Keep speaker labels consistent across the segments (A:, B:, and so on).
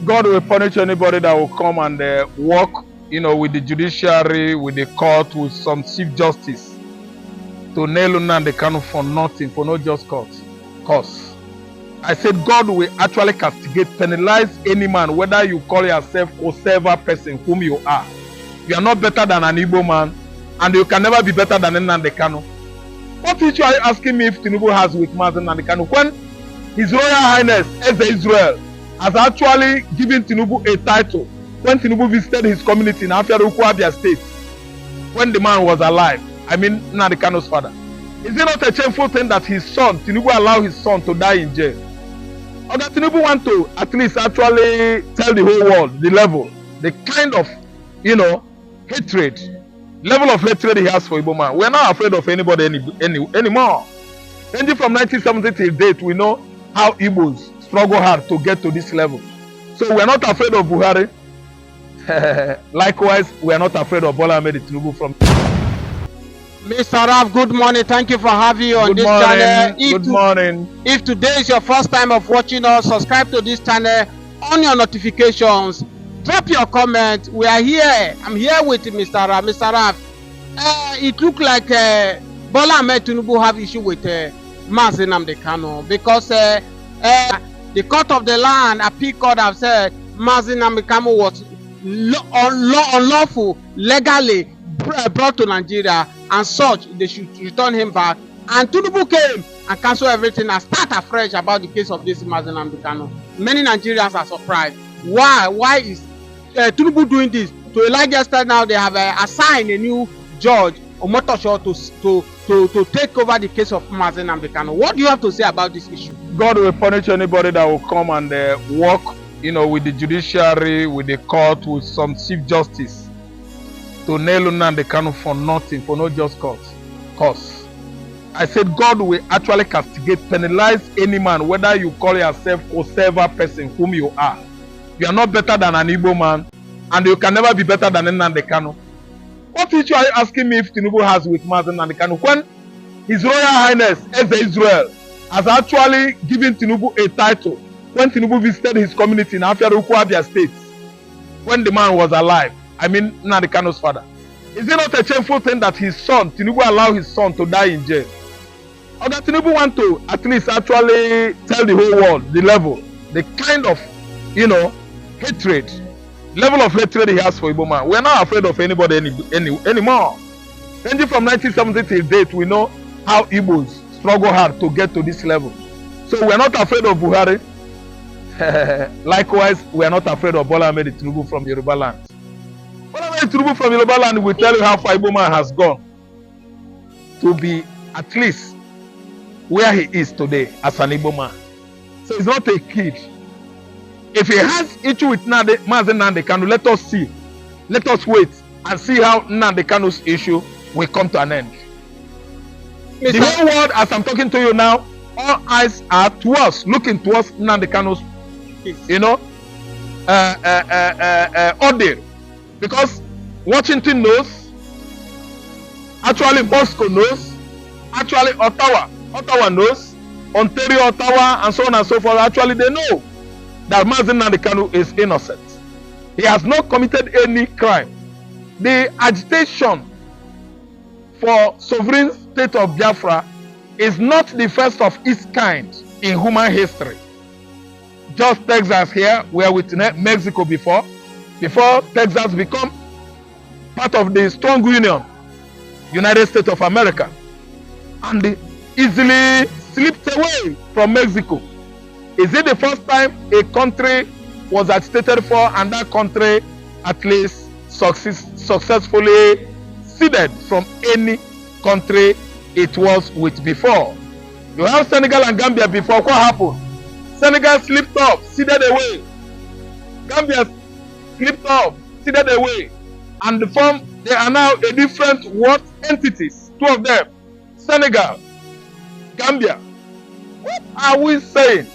A: God will punish anybody that will come and work, with the judiciary, with the court, with some chief justice to nail Nnamdi Kanu for nothing, for no just cause. I said God will actually castigate, penalize any man, whether you call yourself whatever person whom you are. You are not better than an Igbo man, and you can never be better than Nnamdi Kanu. What issue are you asking me if Tinubu has with Nnamdi Kanu? When His Royal Highness Eze Israel has actually given Tinubu a title when Tinubu visited his community in Afiaruku, Abia State, when the man was alive. I mean, Nnamdi Kanu's father. Is it not a shameful thing that his son, Tinubu, allowed his son to die in jail? Or that Tinubu want to at least actually tell the whole world the level, the kind of, hatred, level of hatred he has for Igbo man. We're not afraid of anybody anymore. Ranging from 1970 till date, we know how Igbos struggle hard to get to this level. So we're not afraid of Buhari. Likewise, we're not afraid of Bola Ahmed Tinubu from.
B: Mr. Raf, good morning. Thank you for having you on this channel. Good morning. If today is your first time of watching us, subscribe to this channel, on your notifications, drop your comment. We are here. I'm here with Mr. Raf. Mr. Raf, it looks like Bola Ahmed Tinubu have issue with Nnamdi Kanu because the court of the land, appeal court, have said Nnamdi Kanu was unlawful, legally brought to Nigeria, and such they should return him back. And Tinubu came and cancelled everything and start afresh about the case of this Nnamdi Kanu. Many Nigerians are surprised. Why is Tinubu doing this? To a large extent now, they have assigned a new judge, Omotosho, to take over the case of Nnamdi Kanu. What do you have to say about this issue?
A: God will punish anybody that will come and work, with the judiciary, with the court, with some chief justice to nail Nnamdi Kanu for nothing, for no just cause. I said God will actually castigate, penalize any man, whether you call yourself whatever person whom you are. You are not better than an Igbo man, and you can never be better than Nnamdi Kanu. What issue are you asking me if Tinubu has with Nnamdi Kanu? When His Royal Highness Eze Israel has actually given Tinubu a title when Tinubu visited his community in Afiaruku, Abia State, when the man was alive. I mean, Nnamdi Kanu's father. Is it not a shameful thing that his son, Tinubu, allowed his son to die in jail? Or that Tinubu want to at least actually tell the whole world the level, the kind of, hatred, level of hatred he has for Igbo man. We're not afraid of anybody anymore. Ranging from 1970 till date, we know how Igbos struggle hard to get to this level. So we're not afraid of Buhari. Likewise, we're not afraid of Bola Ahmed Tinubu from Yoruba land. Bola Ahmed Tinubu from Yoruba land will tell you how far Igbo man has gone to be at least where he is today as an Igbo man. So he's not a kid. If he has issue with Nnamdi Kanu, let us see. Let us wait and see how Nnamdi Kanu's issue will come to an end. The whole world, as I'm talking to you now, all eyes are towards, looking towards Nnamdi Kanu's, ordeal. Because Washington knows, actually Moscow knows, actually Ottawa knows, Ontario, Ottawa, and so on and so forth. Actually, they know that Nnamdi Kanu is innocent. He has not committed any crime. The agitation for sovereign state of Biafra is not the first of its kind in human history. Just Texas here, we are with Mexico before Texas become part of the strong union, United States of America, and they easily slipped away from Mexico. Is it the first time a country was agitated for and that country at least successfully ceded from any country it was with before? You have Senegal and Gambia before. What happened? Senegal slipped up, ceded away. Gambia slipped up, ceded away. And they are now a different what entities? Two of them. Senegal, Gambia. What are we saying?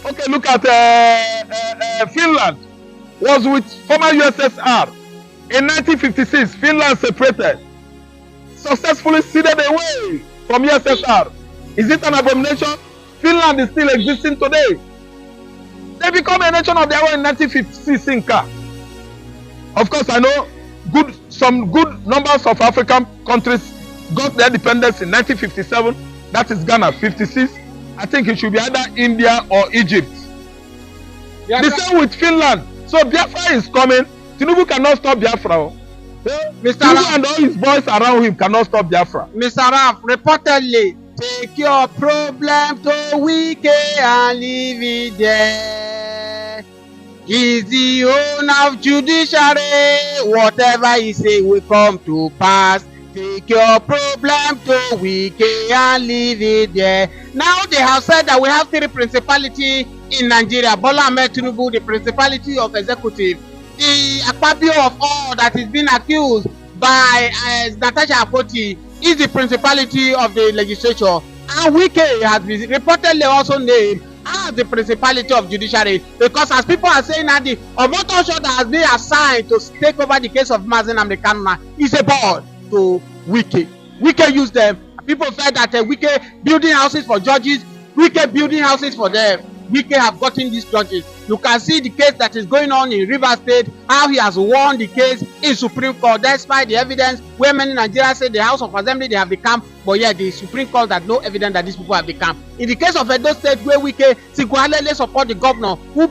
A: Okay, look at Finland. Was with former USSR. In 1956, Finland separated. Successfully ceded away from USSR. Is it an abomination? Finland is still existing today. They become a nation of their own in 1956 Inca. Of course, I know some good numbers of African countries got their independence in 1957. That is Ghana. 56. I think it should be either India or Egypt. The same with Finland. So Biafra is coming. Tinubu cannot stop Biafra.
B: Mr.
A: Tinubu and all his boys around him cannot stop Biafra.
B: Mr. Raf, reportedly, take your problem to Wike and leave it there. He's the owner of judiciary. Whatever he say will come to pass. Take your problem to Wike and leave it there. Now they have said that we have 3 principalities in Nigeria. Bola Ahmed Tinubu, the principality of executive. The Akpabio of all that is being accused by Natasha Akpoti is the principality of the legislature. And Wike has been reportedly also named as the principality of judiciary, because as people are saying that the Omotosho that has been assigned to take over the case of Nnamdi Kanu is a board to Wike. Wike used them. People felt that Wike building houses for judges, Wike building houses for them. Wike have gotten these judges. You can see the case that is going on in Rivers State, how he has won the case in Supreme Court despite the evidence where many Nigerians say the House of Assembly they have become, but yet the Supreme Court has no evidence that these people have become. In the case of Edo State where Wike single-handedly support the governor who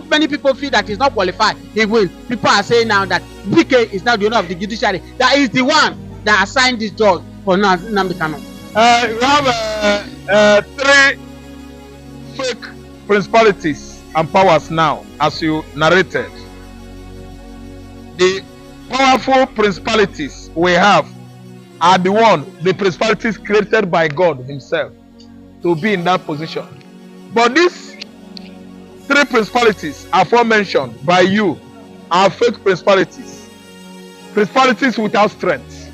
B: many people feel that is not qualified, he will. People are saying now that Wike is now the owner of the judiciary. That is the one that assigned this judge for Nnamdi Kanu.
A: You have 3 fake principalities and powers now, as you narrated. The powerful principalities we have are the principalities created by God himself to be in that position. But these 3 principalities aforementioned by you are fake principalities. Principalities without strength.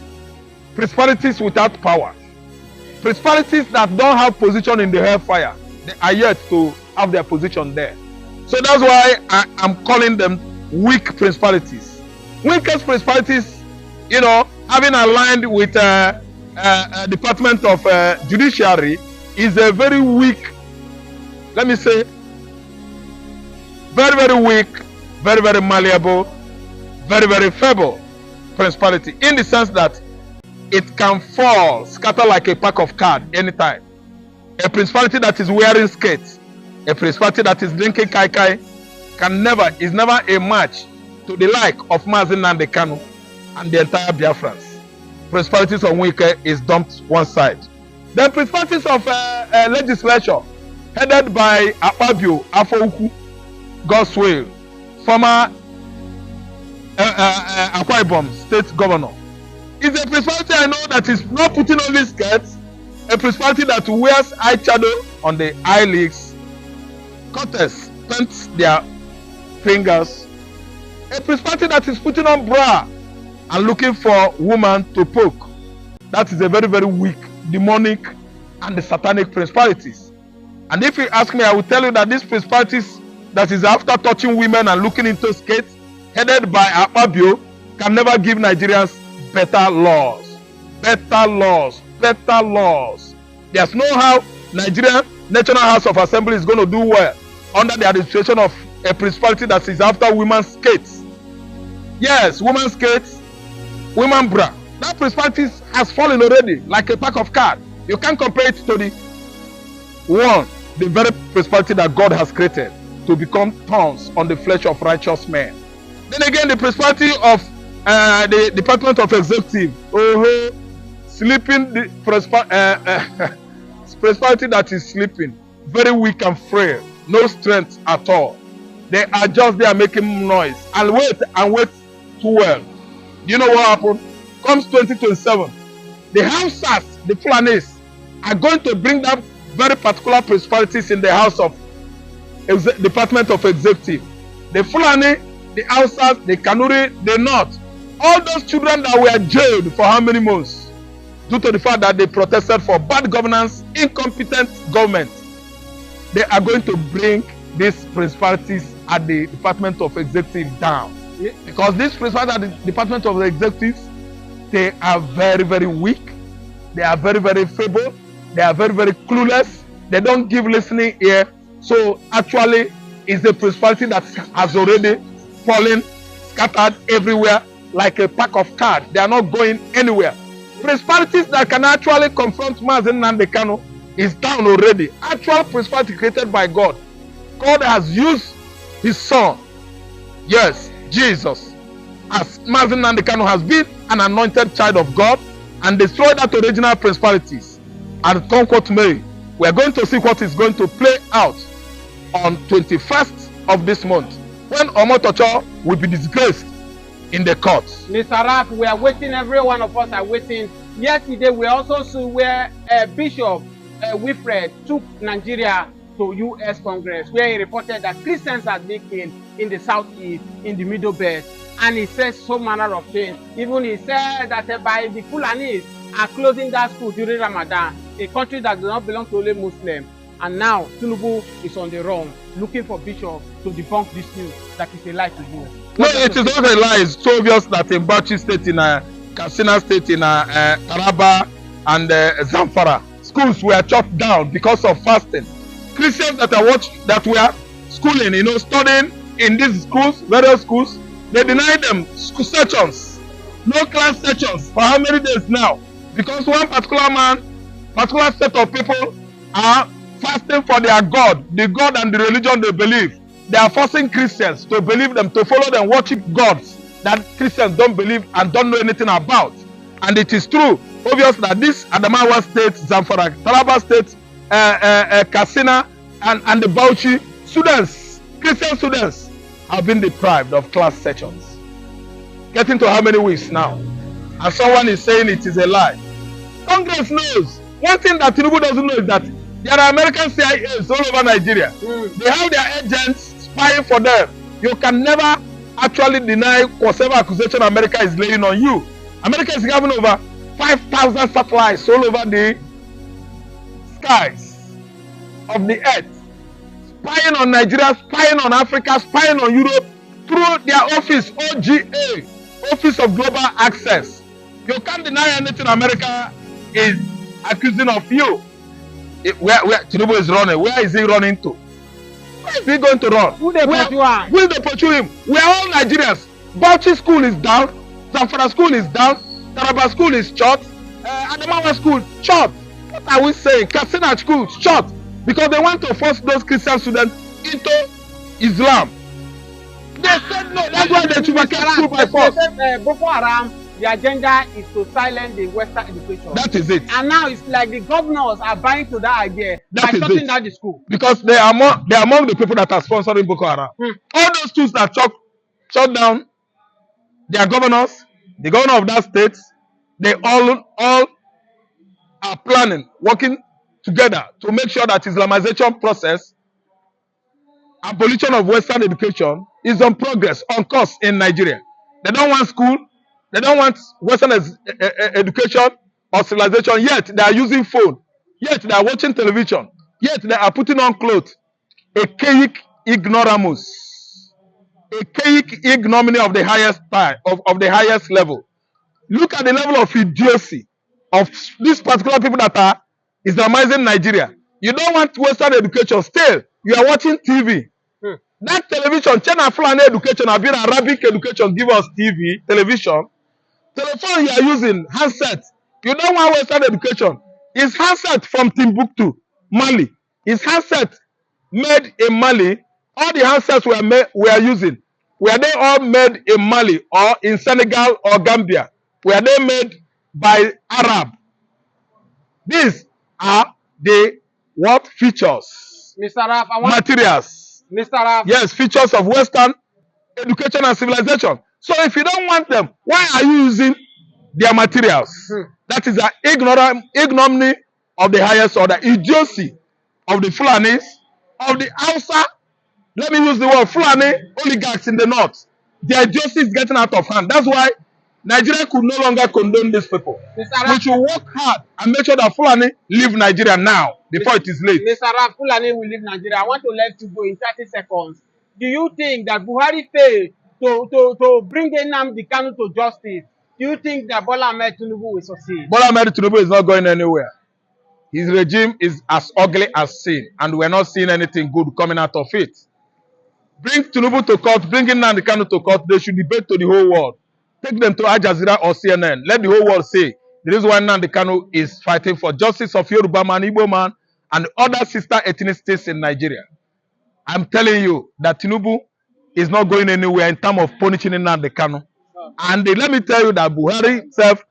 A: Principalities without power. Principalities that don't have position in the hellfire. They are yet to have their position there. So that's why I'm calling them weak principalities. Weakest principalities, having aligned with Department of Judiciary is a very weak, let me say, very, very weak, very, very malleable, very, very feeble principality, in the sense that it can fall, scatter like a pack of cards anytime. A principality that is wearing skates, a principality that is drinking kai is never a match to the like of Nnamdi Kanu and the entire Biafrans. Principalities of Wike is dumped one side. The principalities of legislature headed by Akpabio Afouku, Goswell, former Akwa Ibom state governor, is a principality I know that is not putting on his skirts, a principality that wears eyeshadow on the eyelids, cutters paint their fingers, a principality that is putting on bra and looking for woman to poke. That is a very, very weak, demonic and the satanic principalities. And if you ask me, I will tell you that these principalities that is after touching women and looking into skates, headed by Akpabio, can never give Nigerians better laws. Better laws. Better laws. There's no how Nigerian National House of Assembly is going to do well under the administration of a principality that is after women's skates. Yes, women's skates, women bra. That principality has fallen already like a pack of cards. You can't compare it to the very principality that God has created to become thorns on the flesh of righteous men. Then again, the principality of the Department of Executive, sleeping, the principality that is sleeping, very weak and frail, no strength at all. They are just there making noise and wait too well. Do you know what happened? Comes 2027, the Hausas, the Fulanis, are going to bring that very particular principalities in the house of Department of Executive. The Fulani, the Hausas, the Kanuri, the North, all those children that were jailed for how many months due to the fact that they protested for bad governance, incompetent government, they are going to bring these principalities at the Department of Executive down. Because these principalities at the Department of Executive, they are very, very weak, they are very, very feeble, they are very, very clueless, they don't give listening ear. So actually, is a principality that has already fallen, scattered everywhere like a pack of cards. They are not going anywhere. Principalities that can actually confront Nnamdi Kanu is down already. Actual principality created by God. God has used his son, yes, Jesus, as Nnamdi Kanu has been an anointed child of God and destroyed that original principalities. And come what may, we are going to see what is going to play out on 21st of this month, when Omotosho will be disgraced in the courts.
B: Mr. Raf, we are waiting, every one of us are waiting. Yesterday, we also saw where Bishop Wilfred took Nigeria to U.S. Congress, where he reported that Christians had been killed in the southeast, in the Middle Belt, and he says so manner of things. Even he said that by the Fulanis are closing that school during Ramadan, a country that does not belong to only Muslims. And now Tinubu is on the run, looking for Bishop to debunk this news that is a lie to you.
A: No, it is not a lie. It's so obvious that in Bauchi State, in Katsina State, in Taraba, and Zamfara, schools were shut down because of fasting. Christians that were schooling, studying in these schools, various schools, they denied them school sessions, no class sessions for how many days now? Because one particular set of people are fasting for their God, the God and the religion they believe. They are forcing Christians to believe them, to follow them, worship gods that Christians don't believe and don't know anything about. And it is true, obvious that this Adamawa State, Zamfara, Taraba State, Katsina, and the Bauchi students, Christian students, have been deprived of class sessions. Getting to how many weeks now? And someone is saying it is a lie. Congress knows. One thing that Tinubu doesn't know is that there are American CIAs all over Nigeria. They have their agents spying for them. You can never actually deny whatever accusation America is laying on you. America is having over 5,000 satellites all over the skies of the earth, spying on Nigeria, spying on Africa, spying on Europe through their office, OGA, Office of Global Access. You can't deny anything America is accusing of you. Where Tinubu is running, where is he running to? Where is he going to run?
B: Who they
A: pursue him? We are all Nigerians. Bauchi school is down, Zamfara school is down, Taraba school is shut, Adamawa school shut. What are we saying? Katsina school shut because they want to force those Christian students into Islam. They said no. That's why they took school by force.
B: Boko Haram, the agenda is to silence the Western education.
A: That is it.
B: And now it's like the governors are buying to that idea by shutting down the school.
A: Because they are among the people that are sponsoring Boko Haram. All those schools that shut down, their governors, the governor of that state, they all are planning, working together to make sure that Islamization process, abolition of Western education is on progress, on course in Nigeria. They don't want school. They don't want Western education or civilization, yet they are using phone, yet they are watching television, yet they are putting on clothes. Archaic ignoramus, archaic ignominy of the highest type, of the highest level. Look at the level of idiocy of these particular people that are Islamizing Nigeria. You don't want Western education, still you are watching TV. That television, China Fulani education, have been Arabic education, give us TV, television. Telephone you are using, handset. You don't want Western education. It's handset from Timbuktu, Mali. It's handset made in Mali. All the handsets we are using, were they all made in Mali or in Senegal or Gambia? Were they made by Arab? These are the what features?
B: Mr. Raf,
A: materials.
B: Mr. Raf.
A: Yes, features of Western education and civilization. So if you don't want them, why are you using their materials? That is an ignominy of the highest order, idiocy of the Fulanis, of the Hausa. Let me use the word Fulani oligarchs in the north. Their idiocy is getting out of hand. That's why Nigeria could no longer condone these people. We should work hard and make sure that Fulani leave Nigeria now, before it is late.
B: Mr. Raf, Fulani will leave Nigeria. I want to let you go in 30 seconds. Do you think that Buhari failed to bring Nnamdi Kanu to justice? Do you think that Bola Ahmed Tinubu will succeed?
A: Bola Ahmed Tinubu is not going anywhere. His regime is as ugly as sin, and we're not seeing anything good coming out of it. Bring Tinubu to court, bring Nnamdi Kanu to court. They should debate to the whole world. Take them to Al Jazeera or CNN. Let the whole world say the reason why Nnamdi Kanu is fighting for justice of Yoruba man, Igbo man, and other sister ethnicities in Nigeria. I'm telling you that Tinubu is not going anywhere in terms of punishing Nnamdi Kanu. And let me tell you that Buhari himself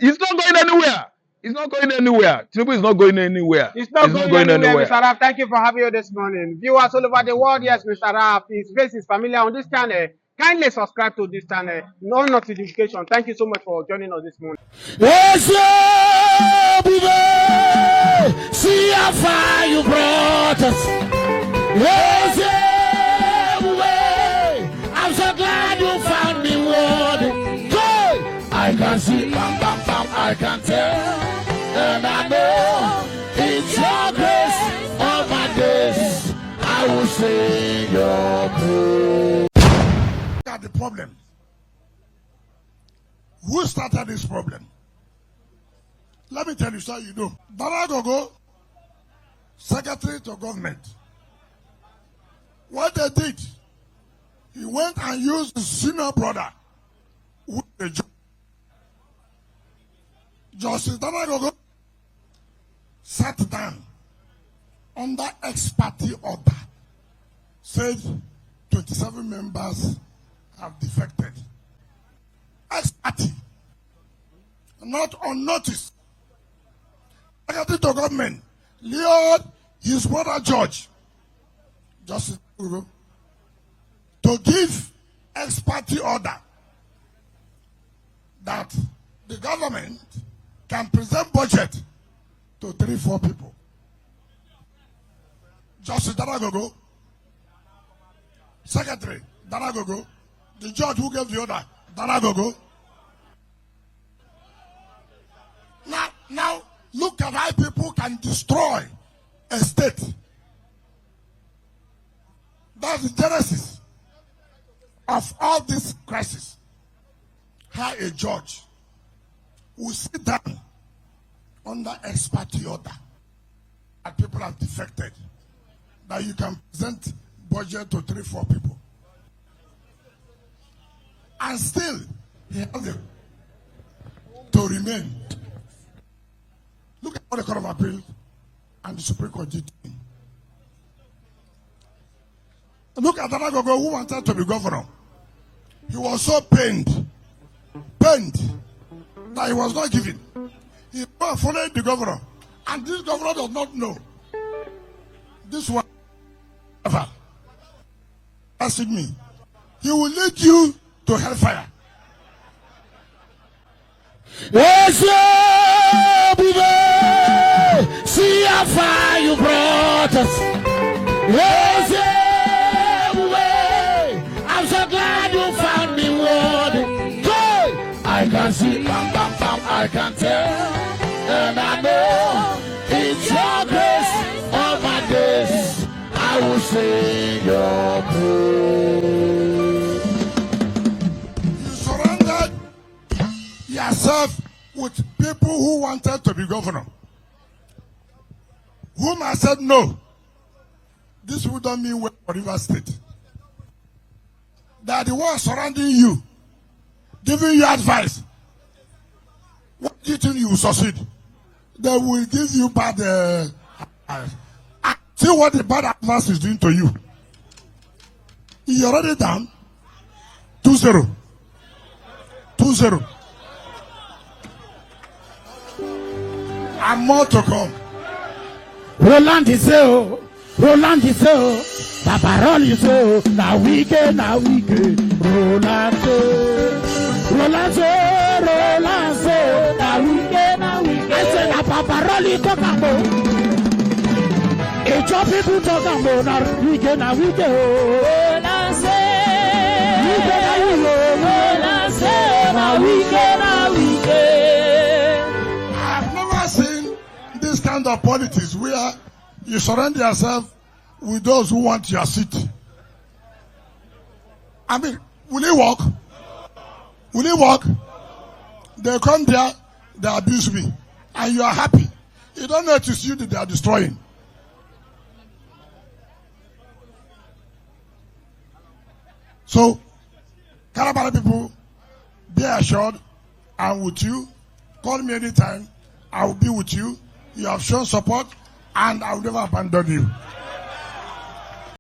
A: he's not going anywhere. He's not going anywhere. Tinubu is not going anywhere.
B: He's not going anywhere. Mr. Raf, thank you for having you this morning. Viewers all over the world, yes, Mr. Raf, his face is familiar on this channel. Kindly subscribe to this channel. No notification. Thank you so much for joining us this morning.
C: See how far you brought us. I'm so glad you found me worthy. I can see, bam, bam, bam, I can tell. And I know it's your grace all my days. I will sing your praise.
D: Look at the problem. Who started this problem? Let me tell you so you know. Baragogo, secretary to government. What they did, he went and used his senior brother with the job. Justice Baragogo sat down under ex parte order, said 27 members have defected. Ex parte, not on notice. Secretary to government, Leon, his brother George, Justice to give ex parte order that the government can present budget to 3-4 people. Justice Daragogo, Secretary Daragogo, the judge who gave the order, Daragogo. Now look at how people can destroy a state. That's the genesis of all this crisis. How a judge will sit down under ex parte order that people have defected, that you can present budget to 3-4 people, and still he has to remain. Look at what the Court of Appeal and the Supreme Court did. Look at Daragogo, who wanted to be governor. He was so pained that he was not given. He followed the governor, and this governor does not know. This one, asking me, he will lead you to hellfire.
C: See how far you brought us. I'm so glad you found me worthy. I can see, bam, bam, bam, I can tell. And I know it's your grace all my days. I will sing your praise.
D: You surrendered yourself with people who wanted to be governor, whom I said no. This would not mean well for River State. They are the ones surrounding you, giving you advice. What do you think you will succeed? They will give you bad advice. See what the bad advice is doing to you. You're already down. 2-0. 2-0. And more to come.
C: Roland is so. Roland is so. Papa Roll is so. Now we get. Roland so. Roland so. Roland so. Now we get. I said that Papa Roll is talking about. It's your people talking about. Now we get. Roland so. Roland so. Now we get.
D: I've never seen this kind of politics where you surrender yourself with those who want your seat. I mean, will it work? Will it work? They come there, they abuse me, and you are happy. You don't know it is you that they are destroying. So, Kalabara people, be assured, I'm with you. Call me anytime. I will be with you. You have shown support, and I will never abandon you.